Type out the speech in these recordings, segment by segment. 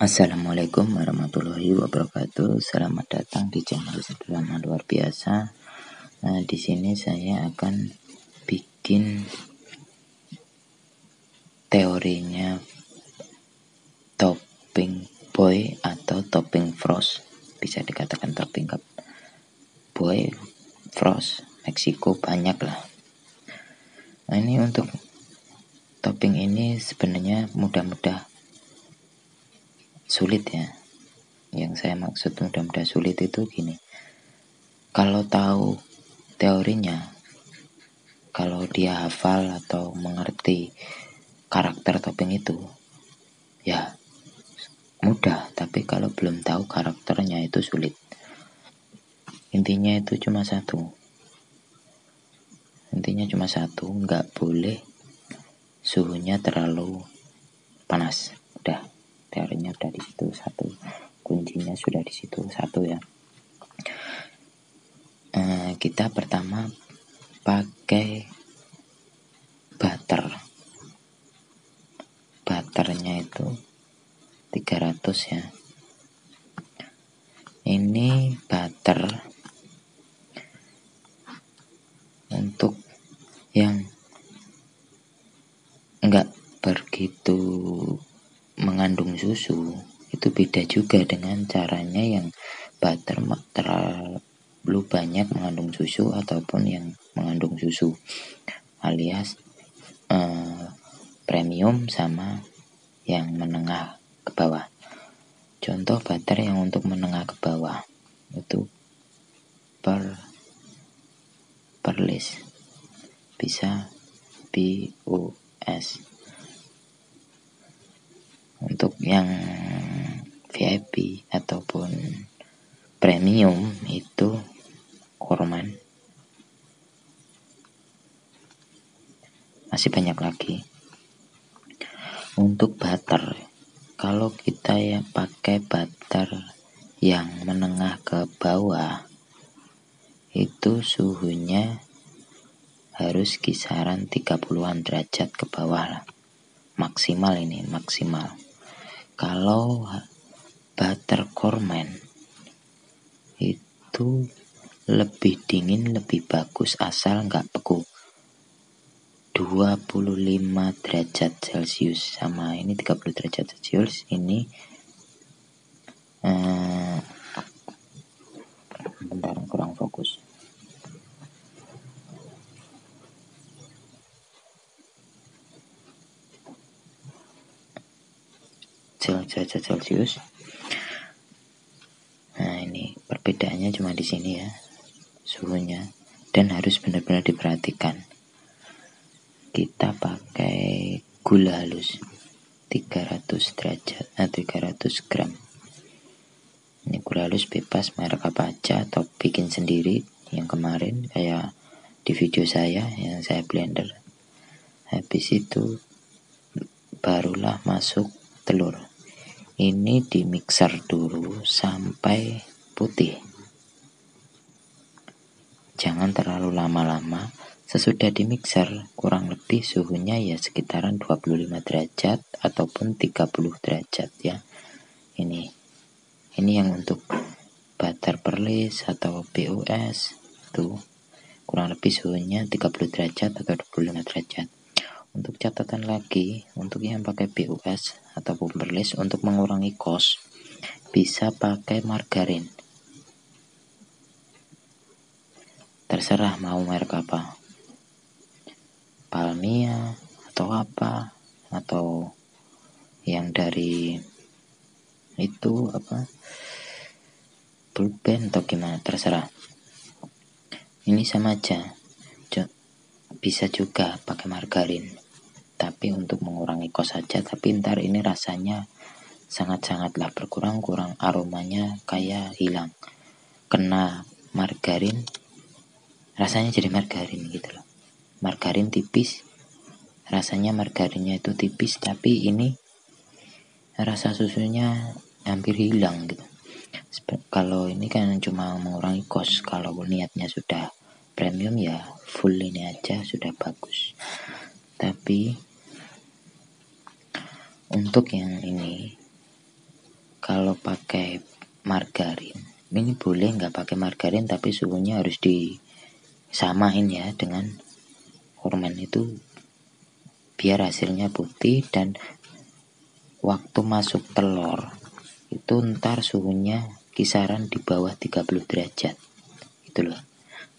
Assalamualaikum warahmatullahi wabarakatuh. Selamat datang di channel Sederhana Luar Biasa. Di sini saya akan bikin teorinya topping boy atau topping frost. Bisa dikatakan topping boy, frost, Meksiko banyak lah. Ini untuk topping ini sebenarnya mudah-mudah sulit ya. Yang saya maksud mudah-mudah sulit itu gini. Kalau tahu teorinya, kalau dia hafal atau mengerti karakter topping itu, ya mudah. Tapi kalau belum tahu karakternya itu sulit. Intinya cuma satu, nggak boleh suhunya terlalu panas. Udah, teorinya udah di situ satu. Kuncinya sudah di situ satu ya. Kita pertama pakai butter. Butternya itu 300 ya. Ini butter untuk yang enggak begitu mengandung susu, itu beda juga dengan caranya yang butter terlalu banyak mengandung susu ataupun yang mengandung susu, alias premium sama yang menengah ke bawah. Contoh butter yang untuk menengah ke bawah itu Perlis, bisa BUS. Untuk yang VIP ataupun premium itu Korman. Masih banyak lagi. Untuk butter, kalau kita ya pakai butter yang menengah ke bawah, itu suhunya harus kisaran 30-an derajat ke bawah lah. Maksimal. Kalau butter Korman itu lebih dingin, lebih bagus asal nggak beku. 25 derajat Celcius sama ini 30 derajat Celcius. Ini bentar, kurang fokus. Derajat Celcius. Nah, ini perbedaannya cuma di sini ya, suhunya, dan harus benar-benar diperhatikan. Kita pakai gula halus 300 gram. Ini gula halus bebas merek apa aja atau bikin sendiri, yang kemarin kayak di video saya yang saya blender. Habis itu barulah masuk telur. Ini di mixer dulu sampai putih. Jangan terlalu lama-lama. Sesudah di mixer, kurang lebih suhunya ya sekitaran 25 derajat ataupun 30 derajat ya. Ini yang untuk butter Perlis atau BUS tuh kurang lebih suhunya 30 derajat atau 25 derajat. Untuk catatan lagi, untuk yang pakai BUS ataupun Perlis, untuk mengurangi kos bisa pakai margarin. Terserah mau merek apa, Palmia atau apa, atau yang dari itu apa, Bulben atau gimana, terserah. Ini sama aja, bisa juga pakai margarin, tapi untuk mengurangi kos saja. Tapi ntar ini rasanya sangat-sangatlah berkurang, aromanya kayak hilang. Kena margarin, rasanya jadi margarin gitu loh. Margarin tipis, rasanya margarinnya itu tipis, tapi ini rasa susunya hampir hilang gitu. Kalau ini kan cuma mengurangi kos, kalau niatnya sudah premium ya full ini aja sudah bagus. Tapi untuk yang ini kalau pakai margarin, ini boleh nggak pakai margarin, tapi suhunya harus disamain ya dengan kurman itu, biar hasilnya putih. Dan waktu masuk telur itu ntar suhunya kisaran di bawah 30 derajat itu loh,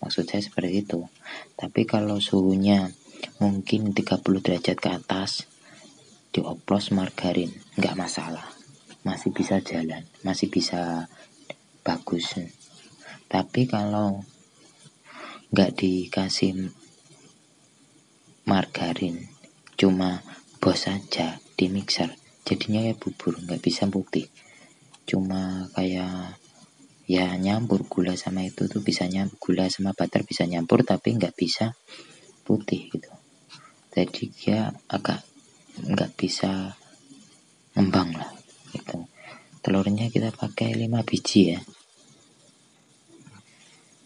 maksud saya seperti itu. Tapi kalau suhunya mungkin 30 derajat ke atas, dioplos margarin nggak masalah, masih bisa jalan, masih bisa bagus. Tapi kalau nggak dikasih margarin, cuma bos aja di mixer, jadinya ya bubur, nggak bisa putih, cuma kayak ya nyampur gula sama itu tuh bisa gula sama butter bisa nyampur, tapi nggak bisa putih gitu. Jadi dia agak nggak bisa ngembang lah gitu. Telurnya kita pakai 5 biji ya.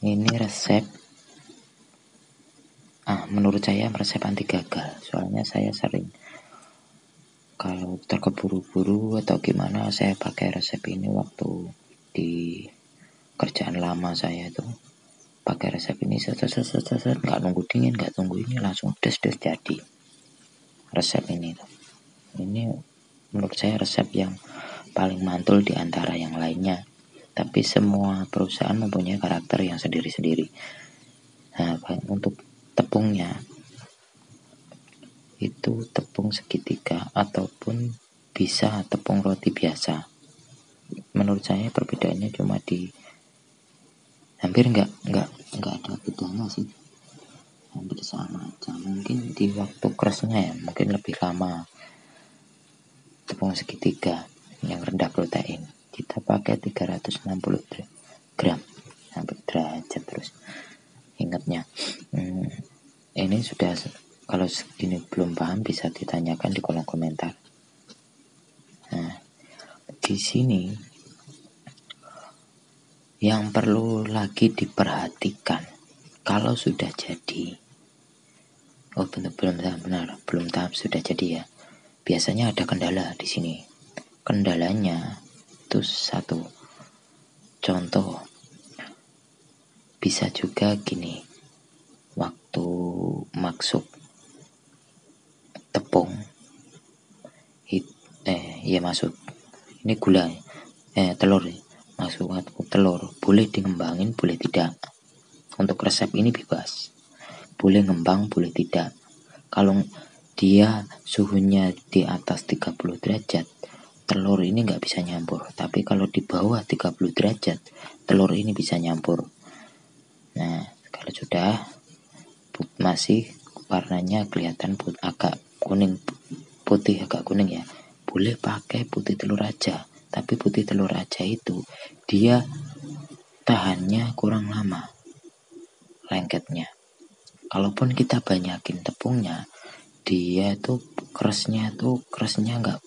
Ini resep menurut saya resep anti gagal, soalnya saya sering kalau terkeburu-buru atau gimana saya pakai resep ini. Waktu di kerjaan lama saya itu pakai resep ini, nggak nunggu dingin, nggak tunggu ini, langsung des jadi resep ini. Ini menurut saya resep yang paling mantul di antara yang lainnya, tapi semua perusahaan mempunyai karakter yang sendiri-sendiri. Nah, untuk tepungnya itu tepung segitiga ataupun bisa tepung roti biasa. Menurut saya perbedaannya cuma di hampir nggak ada bedanya sih, hampir sama aja. Mungkin di waktu kerasnya ya mungkin lebih lama. Tepung segitiga yang rendah protein kita pakai 360 gram sampai derajat terus. Ingatnya ini sudah, kalau segini belum paham bisa ditanyakan di kolom komentar. Nah, di sini yang perlu lagi diperhatikan kalau sudah jadi, belum tahap sudah jadi ya. Biasanya ada kendala di sini. Kendalanya itu satu. Contoh, bisa juga gini, waktu masuk tepung masuk ini gula telur masuk telur, boleh dikembangin boleh tidak. Untuk resep ini bebas, boleh ngembang boleh tidak. Kalau dia suhunya di atas 30 derajat, telur ini nggak bisa nyampur. Tapi kalau di bawah 30 derajat, telur ini bisa nyampur. Nah, kalau sudah masih warnanya kelihatan agak kuning, putih agak kuning ya, boleh pakai putih telur aja. Tapi putih telur aja itu dia tahannya kurang lama lengketnya. Kalaupun kita banyakin tepungnya, dia tuh kerasnya nggak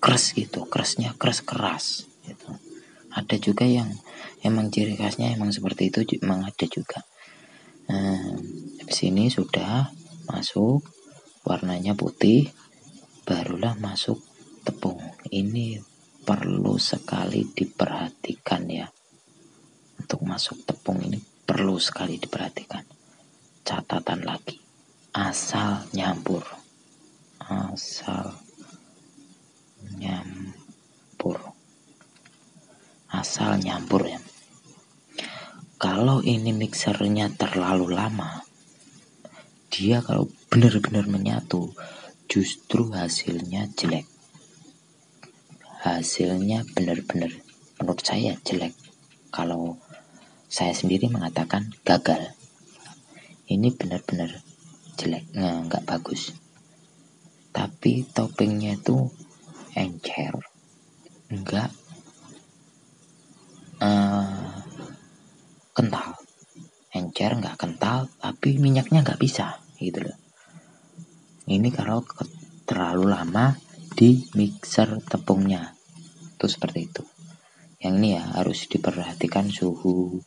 keras gitu, kerasnya keras gitu. Ada juga yang emang ciri khasnya emang seperti itu, emang ada juga. Habis ini sudah masuk warnanya putih, barulah masuk tepung. Ini perlu sekali diperhatikan ya. Untuk masuk tepung ini perlu sekali diperhatikan. Catatan lagi, asal nyampur ya. Kalau ini mixernya terlalu lama, dia kalau benar-benar menyatu justru hasilnya jelek. Hasilnya benar-benar menurut saya jelek. Kalau saya sendiri mengatakan gagal. Ini benar-benar jelek, nggak bagus. Tapi toppingnya itu encer, enggak kental, encer nggak kental, tapi minyaknya nggak bisa gitu loh. Ini kalau terlalu lama di mixer tepungnya itu seperti itu. Yang ini ya harus diperhatikan suhu,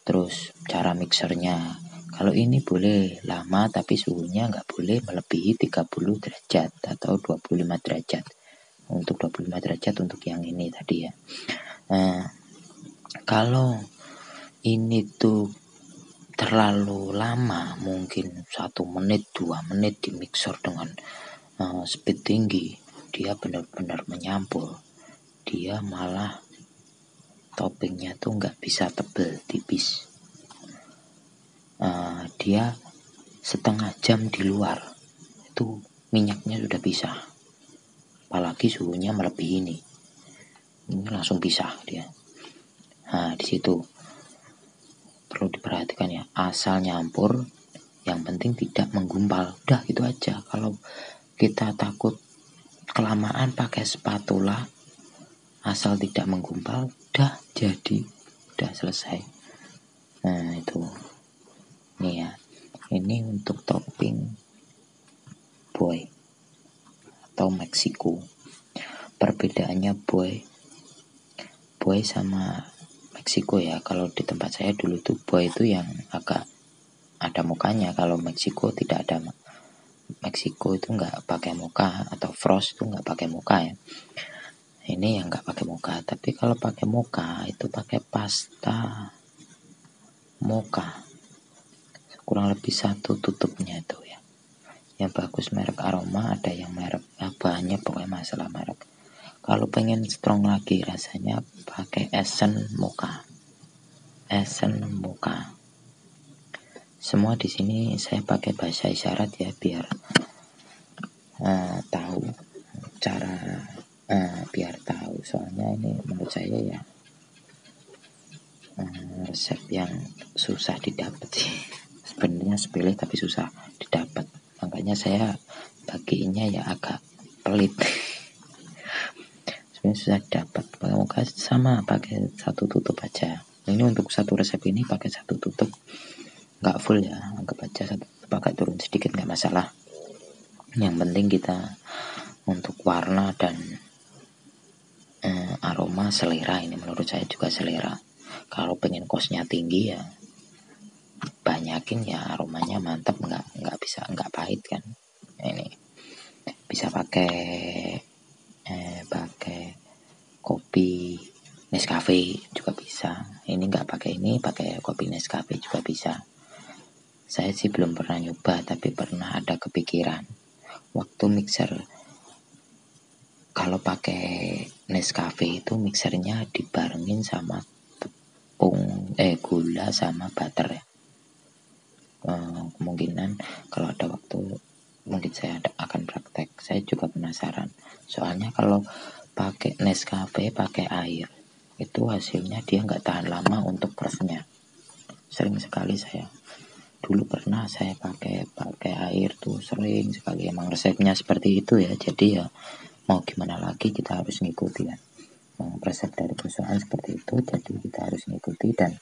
terus cara mixernya. Kalau ini boleh lama tapi suhunya nggak boleh melebihi 30 derajat atau 25 derajat untuk 25 derajat untuk yang ini tadi ya. Kalau ini tuh terlalu lama, mungkin 1 menit 2 menit di mixer dengan speed tinggi, dia benar-benar menyampul, dia malah toppingnya tuh nggak bisa tebel, tipis. Dia setengah jam di luar itu minyaknya sudah pisah, apalagi suhunya melebihi ini langsung pisah dia. Nah di situ perlu diperhatikan ya, asal nyampur, yang penting tidak menggumpal, udah itu aja. Kalau kita takut kelamaan pakai spatula, asal tidak menggumpal, udah jadi, udah selesai. Nah itu, nih ya, ini untuk topping boy atau Meksiko. Perbedaannya boy sama Meksiko ya. Kalau di tempat saya dulu tuh boy itu yang agak ada mukanya, kalau Meksiko tidak ada. Meksiko itu nggak pakai muka, atau frost itu nggak pakai muka ya. Ini yang nggak pakai muka, tapi kalau pakai muka itu pakai pasta mocha, kurang lebih 1 tutupnya itu ya. Yang bagus merek Aroma, ada yang merek banyak, pokoknya masalah merek. Kalau pengen strong lagi rasanya pakai Essence Mocha. Semua di sini saya pakai bahasa isyarat ya, biar tahu cara, biar tahu. Soalnya ini menurut saya ya resep yang susah didapat sih. Sebenarnya sepele tapi susah didapat. Makanya saya bagiinnya ya agak pelit. Sebenarnya susah dapat. Moga sama pakai 1 tutup aja. Ini untuk 1 resep ini pakai 1 tutup, nggak full ya, anggap aja 1 tutup, agak turun sedikit nggak masalah. Yang penting kita untuk warna dan aroma selera, ini menurut saya juga selera. Kalau pengen kosnya tinggi ya banyakin ya, aromanya mantap, nggak bisa nggak pahit kan. Ini bisa pakai kopi Nescafe juga bisa. Ini nggak pakai ini, pakai kopi Nescafe juga bisa. Saya sih belum pernah nyoba, tapi pernah ada kepikiran waktu mixer. Kalau pakai Nescafe itu mixernya dibarengin sama gula sama butter ya. Kemungkinan kalau ada waktu mungkin saya akan praktek. Saya juga penasaran. Soalnya kalau pakai Nescafe pakai air itu hasilnya dia nggak tahan lama untuk pressnya. Sering sekali saya dulu pernah saya pakai air tuh, sering sekali. Emang resepnya seperti itu ya, jadi ya mau gimana lagi, kita harus ngikuti kan. Resep dari perusahaan seperti itu, jadi kita harus ngikuti. Dan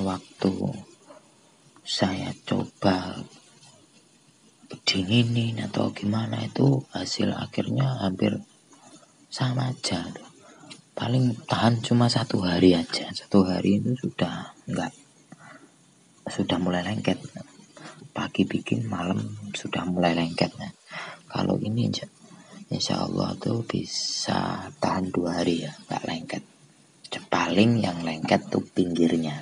waktu saya coba dinginin atau gimana, itu hasil akhirnya hampir sama aja tuh. Paling tahan cuma 1 hari aja. 1 hari itu sudah mulai lengket. Pagi bikin, malam sudah mulai lengket. Nah, kalau ini insya Allah tuh bisa tahan 2 hari ya, nggak lengket. Paling yang lengket tuh pinggirnya.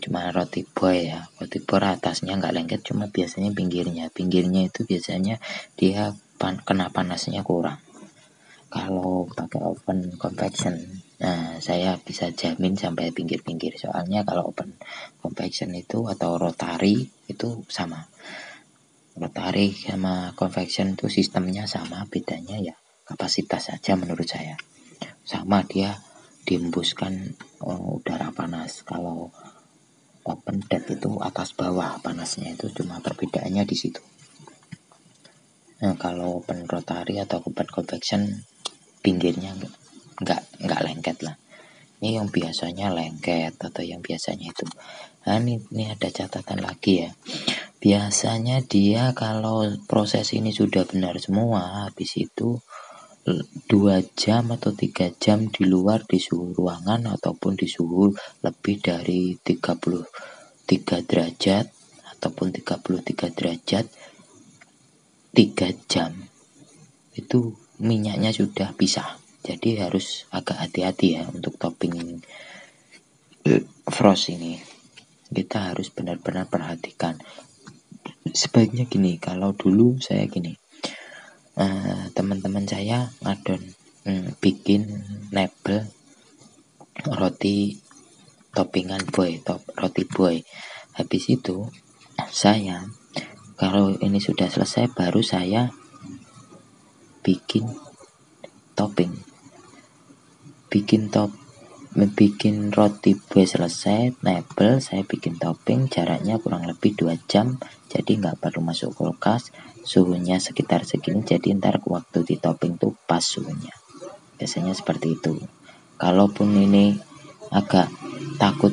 Cuma roti boy ya, roti boy atasnya nggak lengket, cuma biasanya pinggirnya itu biasanya dia kena panasnya kurang. Kalau pakai oven convection, nah saya bisa jamin sampai pinggir-pinggir. Soalnya kalau oven convection itu atau rotary itu sama. Rotary sama convection itu sistemnya sama, bedanya ya kapasitas saja menurut saya. Sama, dia diembuskan udara panas. Kalau open dead itu atas bawah panasnya, itu cuma perbedaannya di situ. Nah, kalau open rotary atau open convection pinggirnya nggak lengket lah. Ini yang biasanya lengket atau yang biasanya itu. Nah, ini ada catatan lagi ya. Biasanya dia kalau proses ini sudah benar semua, habis itu 2 jam atau 3 jam di luar di suhu ruangan ataupun di suhu lebih dari 33 derajat ataupun 33 derajat 3 jam. itu minyaknya sudah pisah. Jadi harus agak hati-hati ya untuk topping frost ini. Kita harus benar-benar perhatikan. Sebaiknya gini, kalau dulu saya gini, teman-teman saya ngadon bikin label roti toppingan roti boy. Habis itu saya, kalau ini sudah selesai, baru saya bikin topping, bikin roti boy selesai, label, saya bikin topping, jaraknya kurang lebih 2 jam, jadi nggak perlu masuk kulkas, suhunya sekitar segini, jadi ntar waktu di topping tuh pas suhunya. Biasanya seperti itu. Kalaupun ini agak takut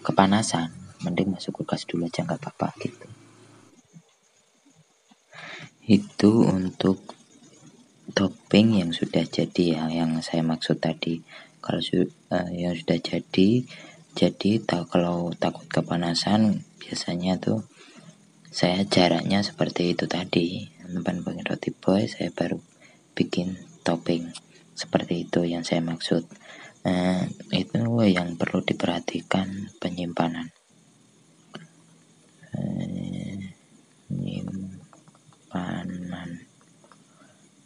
kepanasan, mending masuk kulkas dulu aja, nggak apa-apa gitu. Itu untuk topping yang sudah jadi ya, yang saya maksud tadi. Kalau yang sudah jadi kalau takut kepanasan, biasanya tuh saya jaraknya seperti itu tadi. Teman bikin roti boy, saya baru bikin topping. Seperti itu yang saya maksud. Itu yang perlu diperhatikan, penyimpanan.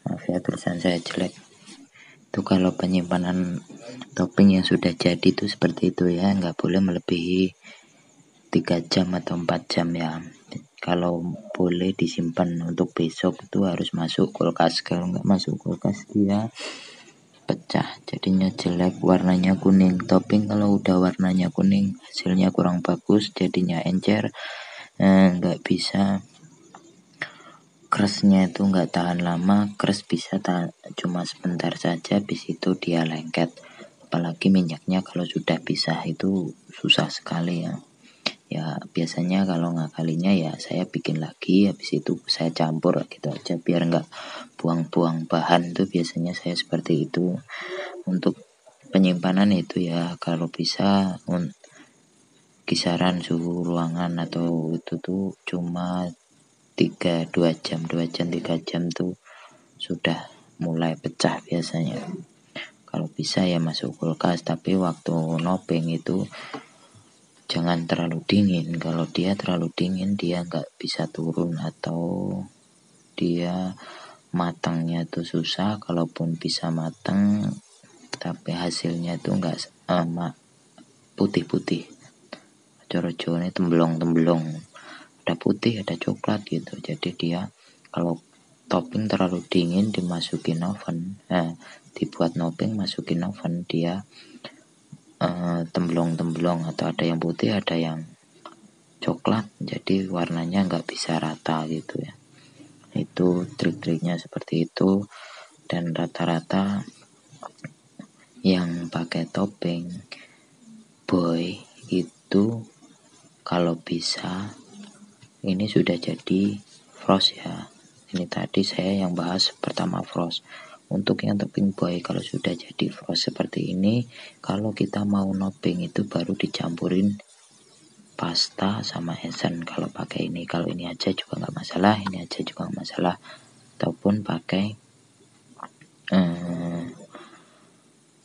Maaf ya, tulisan saya jelek. Itu kalau penyimpanan topping yang sudah jadi itu seperti itu ya, nggak boleh melebihi 3 jam atau 4 jam ya. Kalau boleh disimpan untuk besok itu harus masuk kulkas. Kalau nggak masuk kulkas dia pecah, jadinya jelek, warnanya kuning. Topping kalau udah warnanya kuning, hasilnya kurang bagus, jadinya encer, nggak bisa. Crustnya itu nggak tahan lama, crust bisa cuma sebentar saja, habis itu dia lengket. Apalagi minyaknya kalau sudah pisah itu susah sekali ya. Ya biasanya kalau ngakalinya ya saya bikin lagi, habis itu saya campur gitu aja biar nggak buang-buang bahan. Tuh biasanya saya seperti itu. Untuk penyimpanan itu ya kalau bisa kisaran suhu ruangan atau itu tuh cuma 2 jam 3 jam tuh sudah mulai pecah biasanya. Kalau bisa ya masuk kulkas, tapi waktu nopping itu jangan terlalu dingin. Kalau dia terlalu dingin dia nggak bisa turun atau dia matangnya tuh susah. Kalaupun bisa matang tapi hasilnya tuh nggak putih-putih, coro-coro ini temblong-temblong, ada putih ada coklat gitu. Jadi dia kalau topping terlalu dingin dimasukin oven, dibuat nopping masukin oven, dia temblong-temblong atau ada yang putih ada yang coklat, jadi warnanya nggak bisa rata gitu ya. Itu trik-triknya seperti itu. Dan rata-rata yang pakai topping boy itu kalau bisa ini sudah jadi frost ya. Ini tadi saya yang bahas pertama frost. Untuk yang topping boy kalau sudah jadi frost seperti ini, kalau kita mau nopping itu baru dicampurin pasta sama esen kalau pakai ini. Kalau ini aja juga nggak masalah, ini aja juga nggak masalah. Ataupun pakai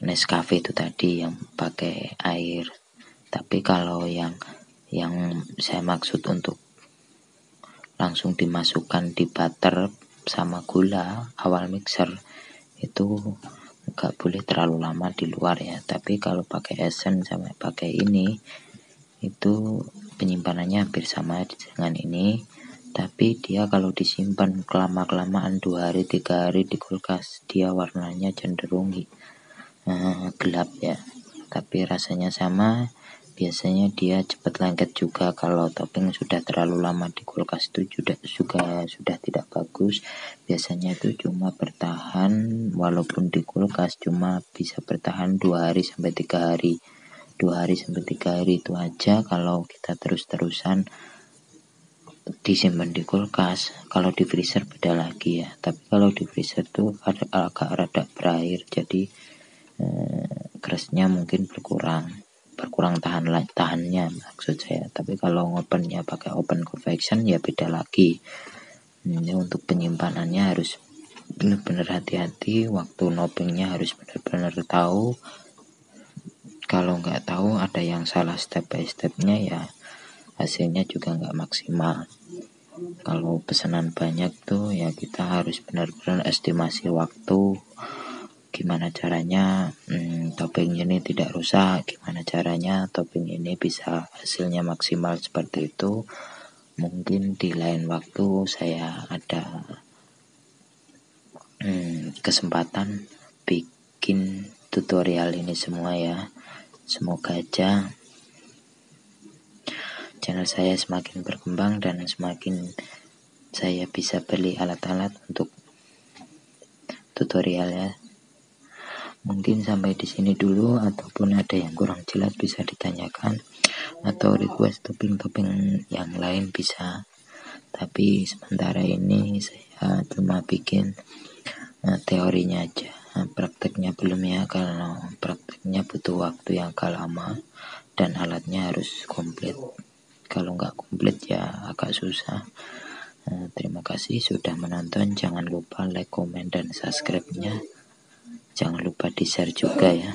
Nescafe itu tadi yang pakai air. Tapi kalau yang saya maksud untuk langsung dimasukkan di butter sama gula awal mixer itu nggak boleh terlalu lama di luar ya. Tapi kalau pakai esen sama pakai ini itu penyimpanannya hampir sama dengan ini, tapi dia kalau disimpan kelamaan 2 hari 3 hari di kulkas dia warnanya cenderung gelap ya, tapi rasanya sama. Biasanya dia cepat lengket juga. Kalau topping sudah terlalu lama di kulkas itu sudah tidak bagus. Biasanya itu cuma bertahan, walaupun di kulkas cuma bisa bertahan 2 hari sampai 3 hari. 2 hari sampai 3 hari itu aja kalau kita terus-terusan disimpan di kulkas. Kalau di freezer beda lagi ya. Tapi kalau di freezer tuh agak rada berair, jadi crustnya mungkin berkurang tahannya maksud saya. Tapi kalau opennya pakai open convection ya beda lagi. Ini untuk penyimpanannya harus benar-benar hati-hati, waktu nopingnya harus benar-benar tahu. Kalau nggak tahu, ada yang salah step by stepnya, ya hasilnya juga nggak maksimal. Kalau pesanan banyak tuh ya kita harus benar-benar estimasi waktu, gimana caranya topping ini tidak rusak, gimana caranya topping ini bisa hasilnya maksimal seperti itu. Mungkin di lain waktu saya ada kesempatan bikin tutorial ini semua ya. Semoga aja channel saya semakin berkembang dan semakin saya bisa beli alat-alat untuk tutorial ya. Mungkin sampai di sini dulu, ataupun ada yang kurang jelas bisa ditanyakan, atau request topping-topping yang lain bisa. Tapi sementara ini saya cuma bikin teorinya aja, prakteknya belum ya. Kalau prakteknya butuh waktu yang agak lama dan alatnya harus komplit. Kalau nggak komplit ya agak susah. Terima kasih sudah menonton. Jangan lupa like, komen, dan subscribe-nya. Jangan lupa di share juga ya.